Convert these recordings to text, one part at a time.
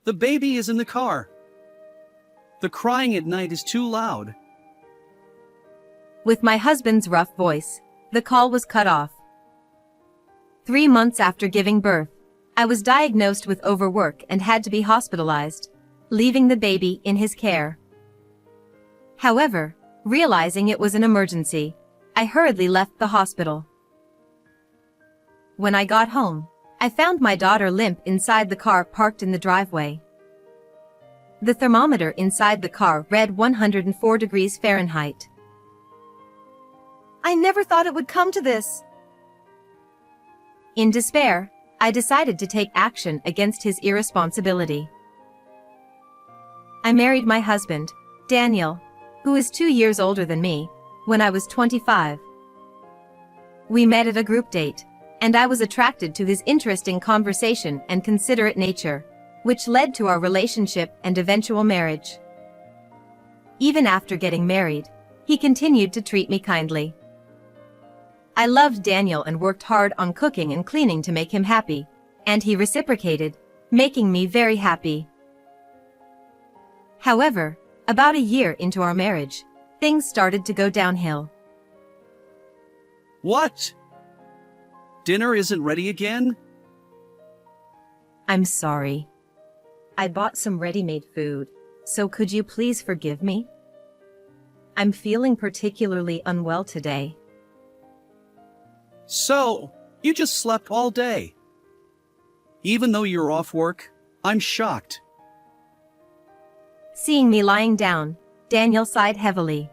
The baby is in the car. The crying at night is too loud. With my husband's rough voice, the call was cut off. 3 months after giving birth, I was diagnosed with overwork and had to be hospitalized, leaving the baby in his care. However, realizing it was an emergency, I hurriedly left the hospital. When I got home, I found my daughter limp inside the car parked in the driveway. The thermometer inside the car read 104 degrees Fahrenheit. I never thought it would come to this. In despair, I decided to take action against his irresponsibility. I married my husband, Daniel, who is 2 years older than me, when I was 25. We met at a group date, and I was attracted to his interesting conversation and considerate nature, which led to our relationship and eventual marriage. Even after getting married, he continued to treat me kindly. I loved Daniel and worked hard on cooking and cleaning to make him happy, and he reciprocated, making me very happy. However, about a year into our marriage, things started to go downhill. What? Dinner isn't ready again? I'm sorry. I bought some ready-made food, so could you please forgive me? I'm feeling particularly unwell today. So, you just slept all day. Even though you're off work, I'm shocked. Seeing me lying down, Daniel sighed heavily.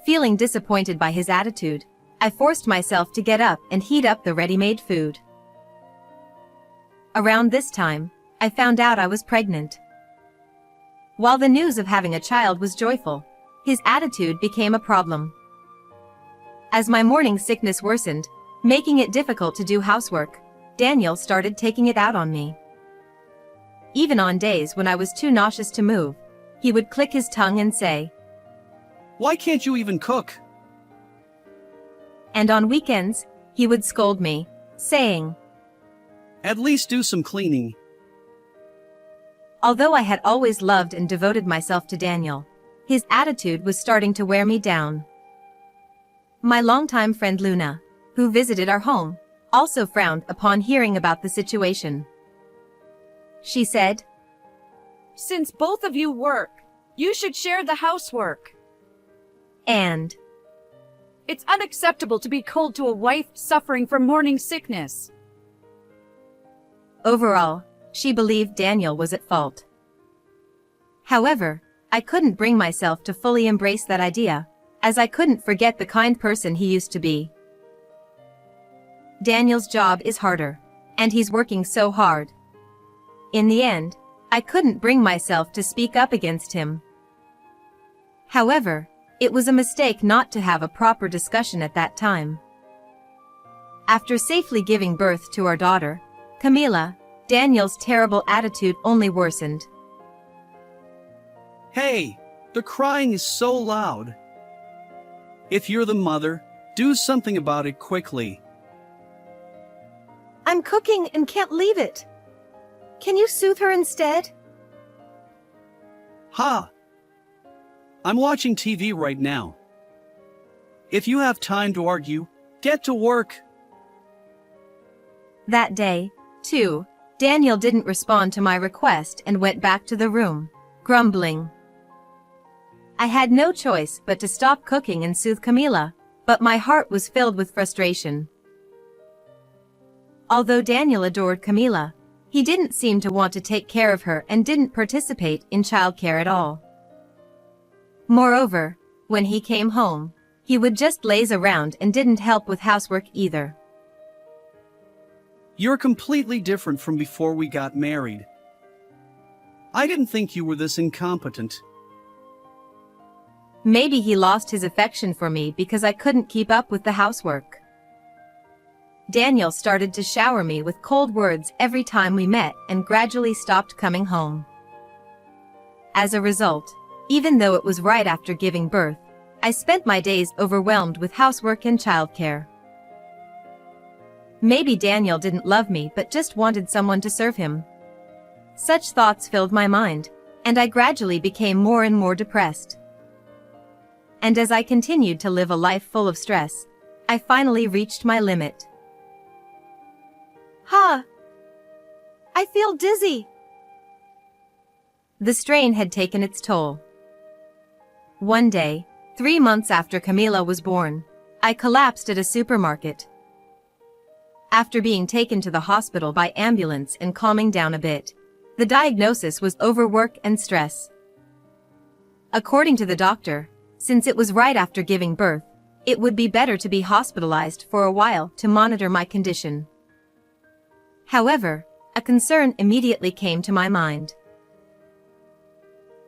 Feeling disappointed by his attitude, I forced myself to get up and heat up the ready-made food. Around this time, I found out I was pregnant. While the news of having a child was joyful, his attitude became a problem. As my morning sickness worsened, making it difficult to do housework, Daniel started taking it out on me. Even on days when I was too nauseous to move, he would click his tongue and say, "Why can't you even cook?" And on weekends, he would scold me, saying, "At least do some cleaning." Although I had always loved and devoted myself to Daniel, his attitude was starting to wear me down. My longtime friend Luna, who visited our home, also frowned upon hearing about the situation. She said, "Since both of you work, you should share the housework. And It's unacceptable to be cold to a wife suffering from morning sickness." overall, she believed Daniel was at fault. However, I couldn't bring myself to fully embrace that idea, as I couldn't forget the kind person he used to be. Daniel's job is harder, and he's working so hard. In the end, I couldn't bring myself to speak up against him. However, it was a mistake not to have a proper discussion at that time. After safely giving birth to our daughter, Camila, Daniel's terrible attitude only worsened. Hey, the crying is so loud. If you're the mother, do something about it quickly. I'm cooking and can't leave it. Can you soothe her instead? Ha! I'm watching TV right now. If you have time to argue, get to work. That day, too, Daniel didn't respond to my request and went back to the room, grumbling. I had no choice but to stop cooking and soothe Camila, but my heart was filled with frustration. Although Daniel adored Camila, he didn't seem to want to take care of her and didn't participate in childcare at all. Moreover, when he came home, he would just laze around and didn't help with housework either. You're completely different from before we got married. I didn't think you were this incompetent. Maybe he lost his affection for me because I couldn't keep up with the housework. Daniel started to shower me with cold words every time we met and gradually stopped coming home. As a result, even though it was right after giving birth, I spent my days overwhelmed with housework and childcare. Maybe Daniel didn't love me but just wanted someone to serve him. Such thoughts filled my mind, and I gradually became more and more depressed. And as I continued to live a life full of stress, I finally reached my limit. I feel dizzy. The strain had taken its toll. One day, 3 months after Camila was born, I collapsed at a supermarket. After being taken to the hospital by ambulance and calming down a bit, the diagnosis was overwork and stress. According to the doctor, since it was right after giving birth, it would be better to be hospitalized for a while to monitor my condition. However, a concern immediately came to my mind.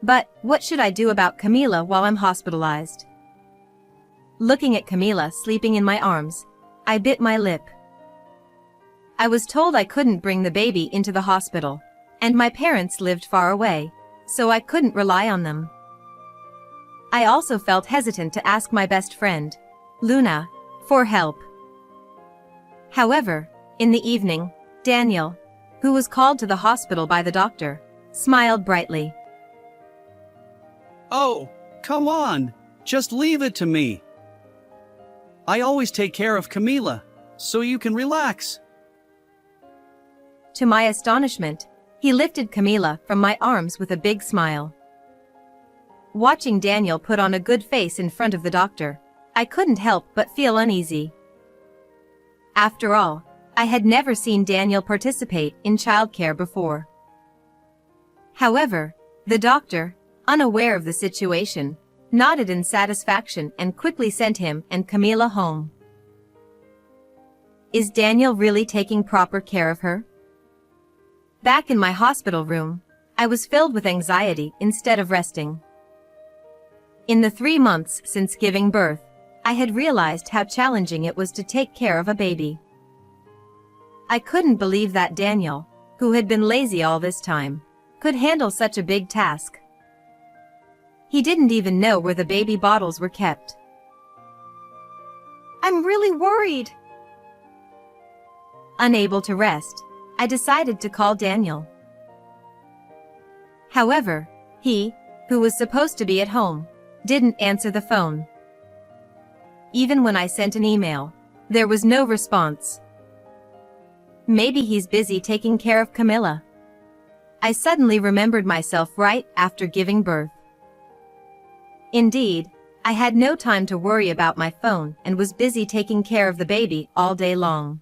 But what should I do about Camila while I'm hospitalized? Looking at Camila sleeping in my arms, I bit my lip. I was told I couldn't bring the baby into the hospital, and my parents lived far away, so I couldn't rely on them. I also felt hesitant to ask my best friend, Luna, for help. However, in the evening, Daniel, who was called to the hospital by the doctor, smiled brightly. Oh, come on, just leave it to me. I always take care of Camila, so you can relax. To my astonishment, he lifted Camila from my arms with a big smile. Watching Daniel put on a good face in front of the doctor, I couldn't help but feel uneasy. After all, I had never seen Daniel participate in childcare before. However, the doctor, unaware of the situation, nodded in satisfaction and quickly sent him and Camila home. Is Daniel really taking proper care of her? Back in my hospital room, I was filled with anxiety instead of resting. In the 3 months since giving birth, I had realized how challenging it was to take care of a baby. I couldn't believe that Daniel, who had been lazy all this time, could handle such a big task. He didn't even know where the baby bottles were kept. I'm really worried. Unable to rest, I decided to call Daniel. However, he, who was supposed to be at home, didn't answer the phone. Even when I sent an email, there was no response. Maybe he's busy taking care of Camila. I suddenly remembered myself right after giving birth. Indeed, I had no time to worry about my phone and was busy taking care of the baby all day long.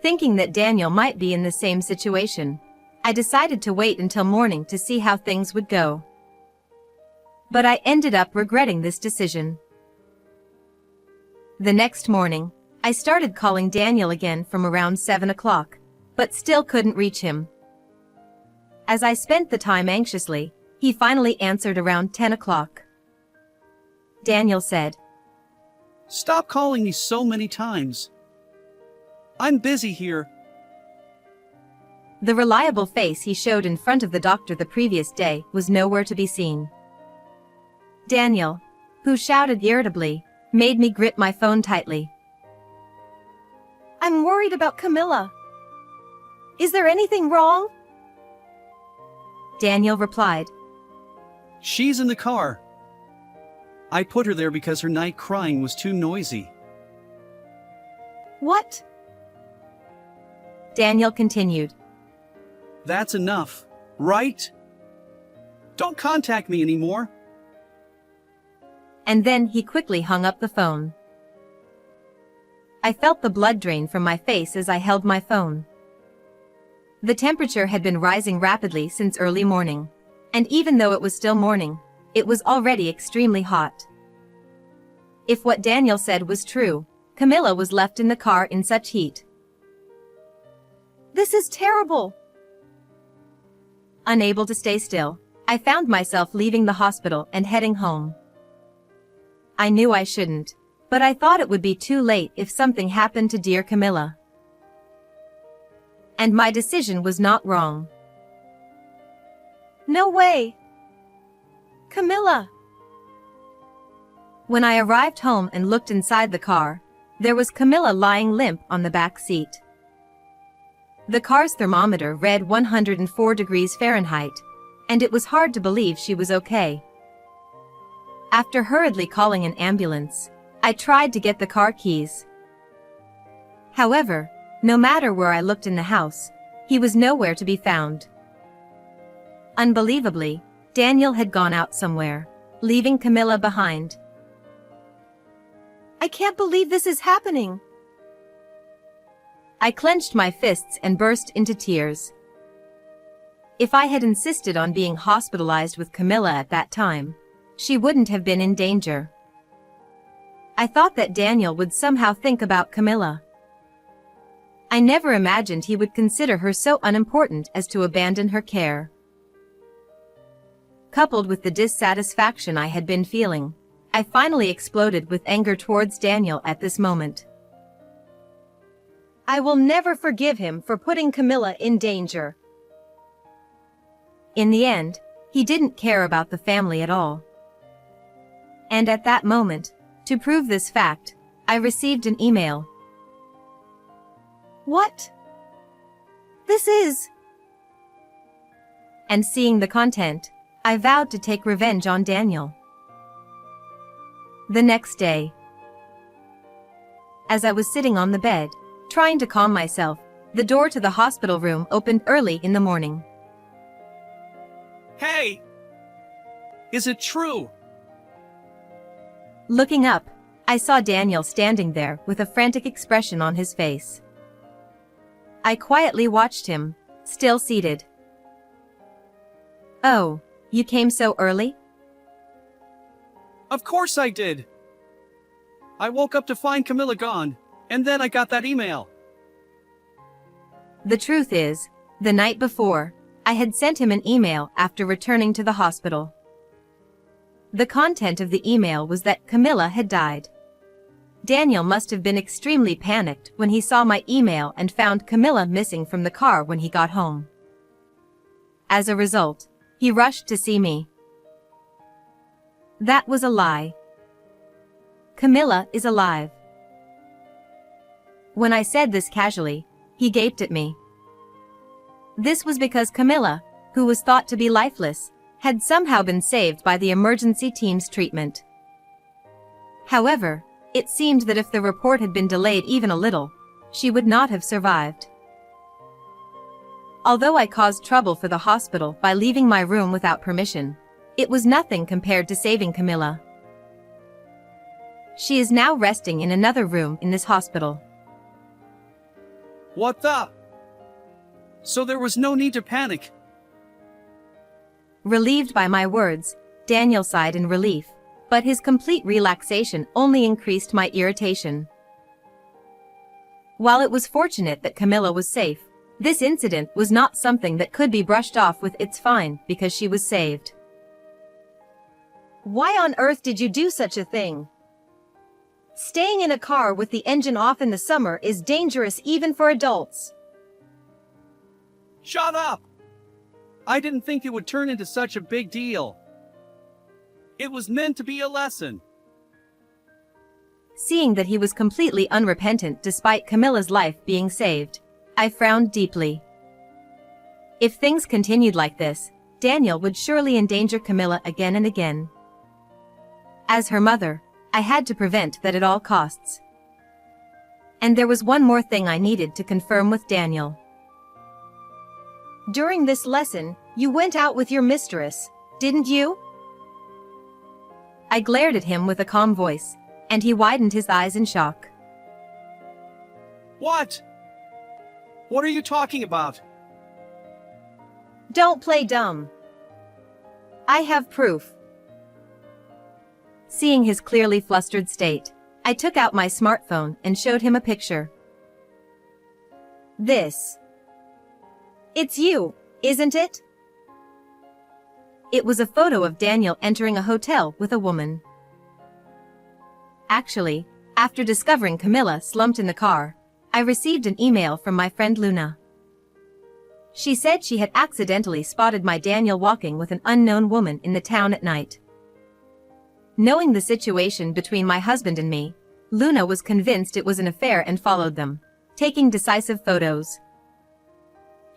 Thinking that Daniel might be in the same situation, I decided to wait until morning to see how things would go. But I ended up regretting this decision. The next morning, I started calling Daniel again from around 7 o'clock, but still couldn't reach him. As I spent the time anxiously, he finally answered around 10 o'clock. Daniel said, Stop calling me so many times. I'm busy here. The reliable face he showed in front of the doctor the previous day was nowhere to be seen. Daniel, who shouted irritably, made me grip my phone tightly. I'm worried about Camila. Is there anything wrong? Daniel replied, She's in the car. I put her there because her night crying was too noisy. What? Daniel continued. That's enough, right? Don't contact me anymore. And then he quickly hung up the phone. I felt the blood drain from my face as I held my phone. The temperature had been rising rapidly since early morning, and even though it was still morning, it was already extremely hot. If what Daniel said was true, Camila was left in the car in such heat. This is terrible. Unable to stay still, I found myself leaving the hospital and heading home. I knew I shouldn't, but I thought it would be too late if something happened to dear Camila. And my decision was not wrong. No way. Camila. When I arrived home and looked inside the car, there was Camila lying limp on the back seat. The car's thermometer read 104 degrees Fahrenheit, and it was hard to believe she was okay. After hurriedly calling an ambulance, I tried to get the car keys. However, no matter where I looked in the house, he was nowhere to be found. Unbelievably, Daniel had gone out somewhere, leaving Camilla behind. I can't believe this is happening. I clenched my fists and burst into tears. If I had insisted on being hospitalized with Camilla at that time, she wouldn't have been in danger. I thought that Daniel would somehow think about Camilla. I never imagined he would consider her so unimportant as to abandon her care. Coupled with the dissatisfaction I had been feeling, I finally exploded with anger towards Daniel at this moment. I will never forgive him for putting Camilla in danger. In the end, he didn't care about the family at all. And at that moment, to prove this fact, I received an email. What? This is... And seeing the content, I vowed to take revenge on Daniel. The next day, as I was sitting on the bed, trying to calm myself, the door to the hospital room opened early in the morning. Hey! Is it true? Looking up, I saw Daniel standing there with a frantic expression on his face. I quietly watched him, still seated. Oh, you came so early? Of course I did. I woke up to find Camilla gone, and then I got that email. The truth is, the night before, I had sent him an email after returning to the hospital. The content of the email was that Camilla had died. Daniel must have been extremely panicked when he saw my email and found Camilla missing from the car when he got home. As a result, he rushed to see me. That was a lie. Camilla is alive. When I said this casually, he gaped at me. This was because Camilla, who was thought to be lifeless, had somehow been saved by the emergency team's treatment. However, it seemed that if the report had been delayed even a little, she would not have survived. Although I caused trouble for the hospital by leaving my room without permission, it was nothing compared to saving Camilla. She is now resting in another room in this hospital. What the? So there was no need to panic. Relieved by my words, Daniel sighed in relief, but his complete relaxation only increased my irritation. While it was fortunate that Camilla was safe, this incident was not something that could be brushed off with "it's fine" because she was saved. Why on earth did you do such a thing? Staying in a car with the engine off in the summer is dangerous even for adults. Shut up! I didn't think it would turn into such a big deal. It was meant to be a lesson. Seeing that he was completely unrepentant despite Camilla's life being saved, I frowned deeply. If things continued like this, Daniel would surely endanger Camilla again and again. As her mother, I had to prevent that at all costs. And there was one more thing I needed to confirm with Daniel. During this lesson, you went out with your mistress, didn't you? I glared at him with a calm voice, and he widened his eyes in shock. What? What are you talking about? Don't play dumb. I have proof. Seeing his clearly flustered state, I took out my smartphone and showed him a picture. This. It's you, isn't it? It was a photo of Daniel entering a hotel with a woman. Actually, after discovering Camilla slumped in the car, I received an email from my friend Luna. She said she had accidentally spotted my Daniel walking with an unknown woman in the town at night. Knowing the situation between my husband and me, Luna was convinced it was an affair and followed them, taking decisive photos.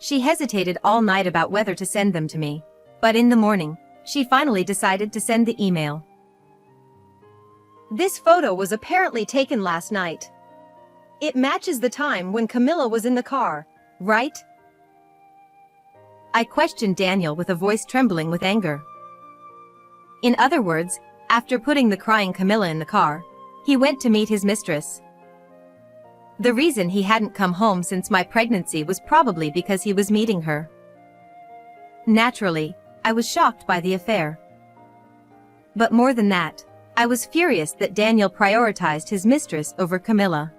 She hesitated all night about whether to send them to me, but in the morning, she finally decided to send the email. This photo was apparently taken last night. It matches the time when Camilla was in the car, right? I questioned Daniel with a voice trembling with anger. In other words, after putting the crying Camilla in the car, he went to meet his mistress. The reason he hadn't come home since my pregnancy was probably because he was meeting her. Naturally, I was shocked by the affair. But more than that, I was furious that Daniel prioritized his mistress over Camilla.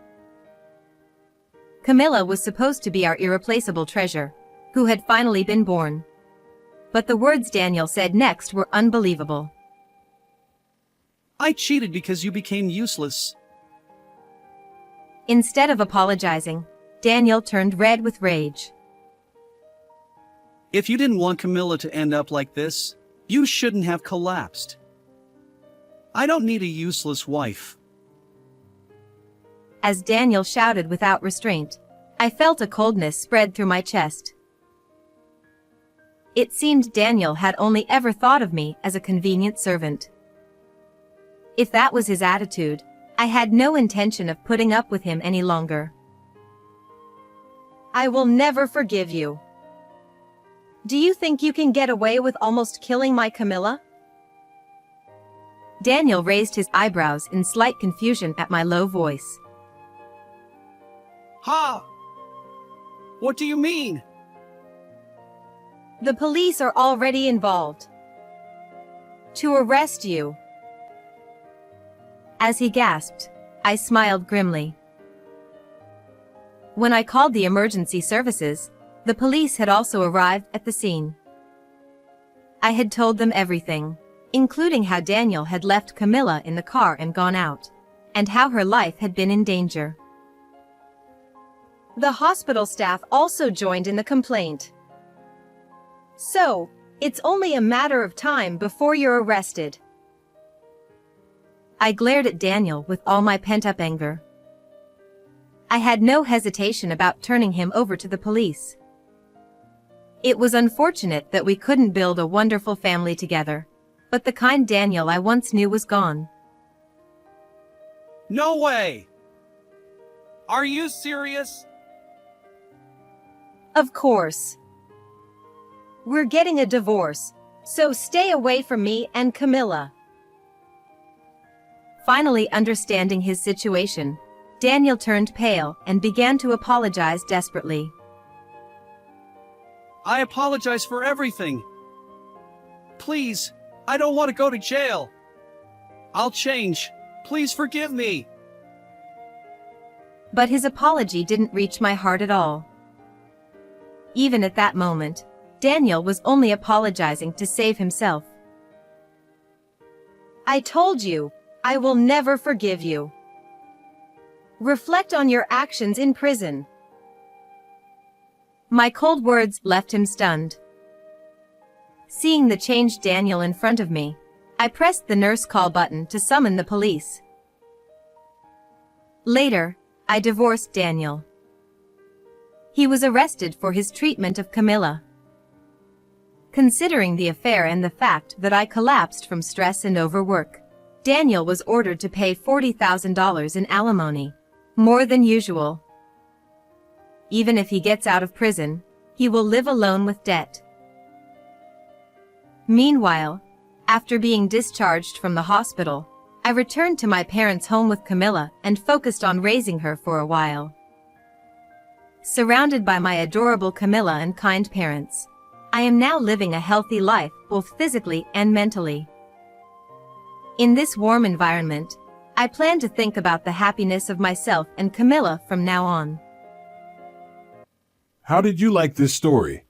Camilla was supposed to be our irreplaceable treasure, who had finally been born. But the words Daniel said next were unbelievable. I cheated because you became useless. Instead of apologizing, Daniel turned red with rage. If you didn't want Camilla to end up like this, you shouldn't have collapsed. I don't need a useless wife. As Daniel shouted without restraint, I felt a coldness spread through my chest. It seemed Daniel had only ever thought of me as a convenient servant. If that was his attitude, I had no intention of putting up with him any longer. I will never forgive you. Do you think you can get away with almost killing my Camilla? Daniel raised his eyebrows in slight confusion at my low voice. Ha! What do you mean? The police are already involved. To arrest you. As he gasped, I smiled grimly. When I called the emergency services, the police had also arrived at the scene. I had told them everything, including how Daniel had left Camilla in the car and gone out, and how her life had been in danger. The hospital staff also joined in the complaint. So, it's only a matter of time before you're arrested. I glared at Daniel with all my pent-up anger. I had no hesitation about turning him over to the police. It was unfortunate that we couldn't build a wonderful family together, but the kind Daniel I once knew was gone. No way! Are you serious? Of course. We're getting a divorce, so stay away from me and Camilla. Finally understanding his situation, Daniel turned pale and began to apologize desperately. I apologize for everything. Please, I don't want to go to jail. I'll change. Please forgive me. But his apology didn't reach my heart at all. Even at that moment, Daniel was only apologizing to save himself. I told you, I will never forgive you. Reflect on your actions in prison. My cold words left him stunned. Seeing the changed Daniel in front of me, I pressed the nurse call button to summon the police. Later, I divorced Daniel. He was arrested for his treatment of Camilla. Considering the affair and the fact that I collapsed from stress and overwork, Daniel was ordered to pay $40,000 in alimony, more than usual. Even if he gets out of prison, he will live alone with debt. Meanwhile, after being discharged from the hospital, I returned to my parents' home with Camilla and focused on raising her for a while. Surrounded by my adorable Camilla and kind parents, I am now living a healthy life both physically and mentally. In this warm environment, I plan to think about the happiness of myself and Camilla from now on. How did you like this story?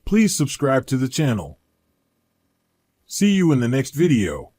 Please subscribe to the channel. See you in the next video.